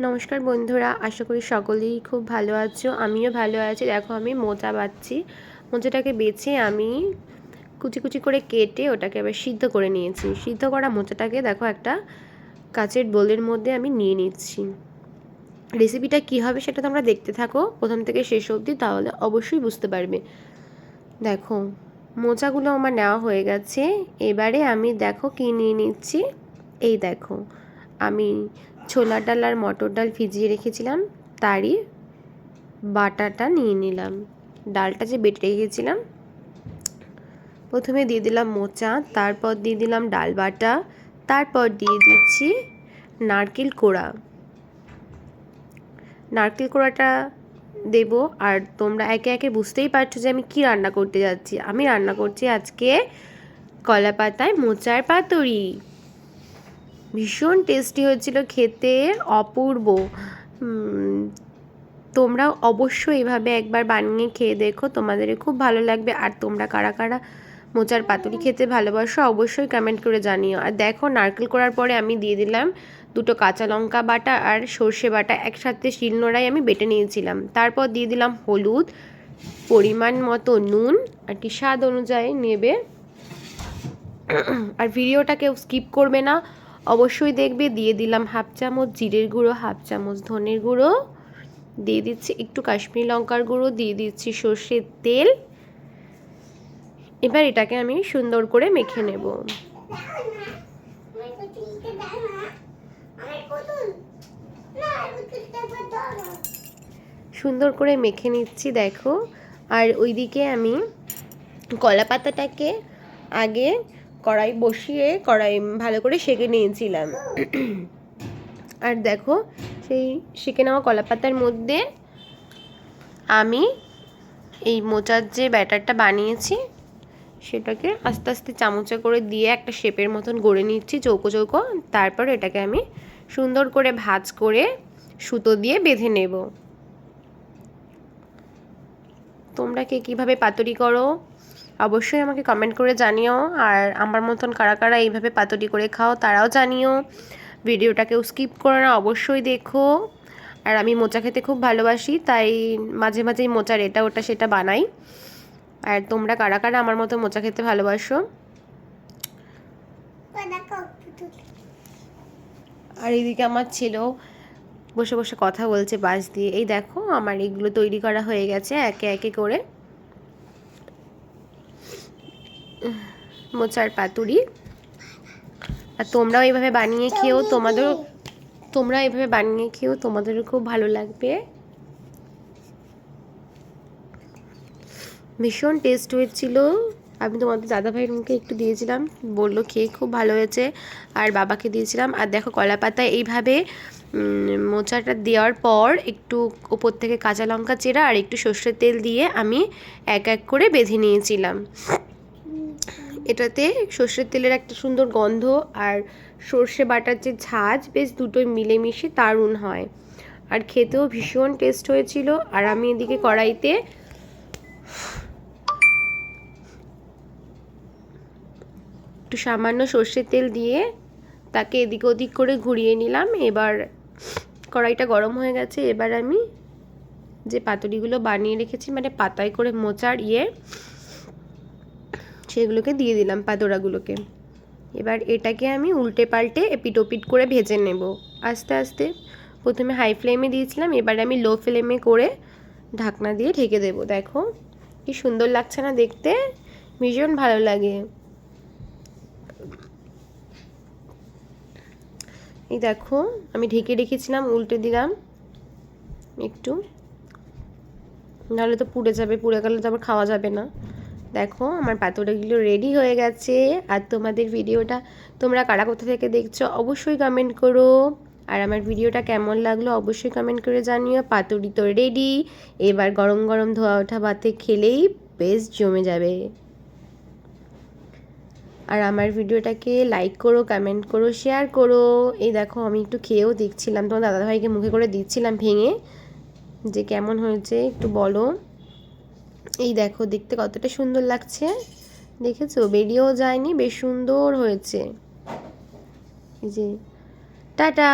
নমস্কার বন্ধুরা, আশা করি সকলেই খুব ভালো আছো। আমিও ভালো আছি। দেখো আমি মোচা বাছছি। মোচাটাকে বেছে আমি কুচি কুচি করে কেটে ওটাকে আবার সিদ্ধ করে নিয়েছি। সিদ্ধ করা মোচাটাকে দেখো একটা কাচের বোলের মধ্যে আমি নিয়ে নিচ্ছি। রেসিপিটা কী হবে সেটা তোমরা দেখতে থাকো প্রথম থেকে শেষ অবধি, তাহলে অবশ্যই বুঝতে পারবে। দেখো মোচাগুলো আমার নেওয়া হয়ে গেছে। এবারে আমি দেখো কী নিয়ে নিচ্ছি। এই দেখো আমি ছোলার ডাল আর মটর ডাল ভিজিয়ে রেখেছিলাম, তারই বাটাটা নিয়ে নিলাম। ডালটা যে বেটে রেখেছিলাম, প্রথমে দিয়ে দিলাম মোচা, তারপর দিয়ে দিলাম ডাল বাটা, তারপর দিয়ে দিচ্ছি নারকেল কোড়া। নারকেল কোড়াটা দেব। আর তোমরা একে একে বুঝতেই পারছো যে আমি কি রান্না করতে যাচ্ছি। আমি রান্না করছি আজকে কলা পাতায় মোচার পাতুরি। ভীষণ টেস্টি হয়েছিল খেতে, অপূর্ব। তোমরা অবশ্যই এভাবে একবার বানিয়ে খেয়ে দেখো, তোমাদের খুব ভালো লাগবে। আর তোমরা কারা কারা মোচার পাতুরি খেতে ভালোবাসো অবশ্যই কমেন্ট করে জানিও। আর দেখো নারকেল করার পরে আমি দিয়ে দিলাম দুটো কাঁচা লঙ্কা বাটা আর সর্ষে বাটা একসাথে শিলনোড়ায় আমি বেটে নিয়েছিলাম। তারপর দিয়ে দিলাম হলুদ, পরিমাণ মতো নুন, আর কি স্বাদ অনুযায়ী নেবে। আর ভিডিওটা কেউ স্কিপ করবে না, অবশ্যই দেখবে। দিয়ে দিলাম হাফ চামচ জিরের গুঁড়ো, হাফ চামচ ধনের গুঁড়ো, দিয়ে দিচ্ছি একটু কাশ্মীরি লঙ্কার গুঁড়ো, দিয়ে দিচ্ছি সর্ষের তেল। এবার এটাকে আমি সুন্দর করে মেখে নেব। সুন্দর করে মেখে নিচ্ছি দেখো। আর ওইদিকে আমি কলা পাতাটাকে আগে কড়াই বসিয়ে কড়াই ভালো করে সেঁকে নিয়েছিলাম। আর দেখো সেই সেঁকে নেওয়া কলা পাতার মধ্যে আমি এই মোচার যে ব্যাটারটা বানিয়েছি সেটাকে আস্তে আস্তে চামচে করে দিয়ে একটা শেপের মতন গড়ে নিচ্ছি চৌকো চৌকো। তারপর এটাকে আমি সুন্দর করে ভাঁজ করে সুতো দিয়ে বেঁধে নেব। তোমরা কে কীভাবে পাতুরি করো অবশ্যই আমাকে কমেন্ট করে জানিও। আর আমার মতন কারা কারা এইভাবে পাতুরি করে খাও তারাও জানিও। ভিডিওটাকেও স্কিপ করো না, অবশ্যই দেখো। আর আমি মোচা খেতে খুব ভালোবাসি, তাই মাঝে মাঝেই মোচার এটা ওটা সেটা বানাই। আর তোমরা কারা কারা আমার মতো মোচা খেতে ভালোবাসো। আর এইদিকে আমার ছেলেও বসে বসে কথা বলছে বাঁশ দিয়ে। এই দেখো আমার এগুলো তৈরি করা হয়ে গেছে একে একে করে মোচার পাতুরি। আর তোমরাও এইভাবে বানিয়ে খেও, তোমরা এইভাবে বানিয়ে খেও, তোমাদেরও খুব ভালো লাগবে। ভীষণ টেস্ট হয়েছিল। আমি তোমাদের দাদাভাইয়ের মুখে একটু দিয়েছিলাম, বললো খেয়ে খুব ভালো হয়েছে। আর বাবাকে দিয়েছিলাম। আর দেখো কলা পাতায় এইভাবে মোচাটা দেওয়ার পর একটু ওপর থেকে কাঁচা লঙ্কা চেরা আর একটু সর্ষের তেল দিয়ে আমি এক এক করে বেঁধে নিয়েছিলাম। এটাতে সর্ষের তেলের একটা সুন্দর গন্ধ আর সর্ষে বাটার যে ঝাঁজ, বেশ দুটোই মিলেমিশে দারুণ হয়। আর খেতেও ভীষণ টেস্ট হয়েছিল। আর আমি এদিকে কড়াইতে একটু সামান্য সর্ষের তেল দিয়ে তাকে এদিক ওদিক করে ঘুরিয়ে নিলাম। এবার কড়াইটা গরম হয়ে গেছে। এবার আমি যে পাতুরিগুলো বানিয়ে রেখেছি, মানে পাতায় করে মোচার সেগুলোকে দিয়ে দিলাম পাতোড়াগুলোকে। এবার এটাকে আমি উল্টে পাল্টে এপিট ওপিট করে ভেজে নেব আস্তে আস্তে। প্রথমে হাই ফ্লেমে দিয়েছিলাম, এবার আমি লো ফ্লেমে করে ঢাকনা দিয়ে ঢেকে দেব। দেখো কি সুন্দর লাগছে না দেখতে, ভীষণ ভালো লাগে। এই দেখো আমি ঢেকে রেখেছিলাম, উল্টে দিলাম একটু, নাহলে তো পুড়ে যাবে, পুড়ে গেলে তো আবার খাওয়া যাবে না। দেখো আমার পাতুরিগুলো রেডি হয়ে গেছে। আর তোমাদের ভিডিওটা তোমরা কারা কোথা থেকে দেখছো অবশ্যই কমেন্ট করো। আর আমার ভিডিওটা কেমন লাগলো অবশ্যই কমেন্ট করে জানিও। পাতুরি তো রেডি, এবার গরম গরম ধোয়া ওঠা ভাতে খেলেই বেশ জমে যাবে। আর আমার ভিডিওটাকে লাইক করো, কমেন্ট করো, শেয়ার করো। এই দেখো আমি একটু খেয়েও দেখছিলাম, তোমার দাদাভাইকে মুখে করে দিচ্ছিলাম ভেঙে, যে কেমন হয়েছে একটু বলো। এই দেখো দেখতে কতটা সুন্দর লাগছে, দেখেছো? বেরিয়েও যায়নি, বেশ সুন্দর হয়েছে। এই যে টাটা।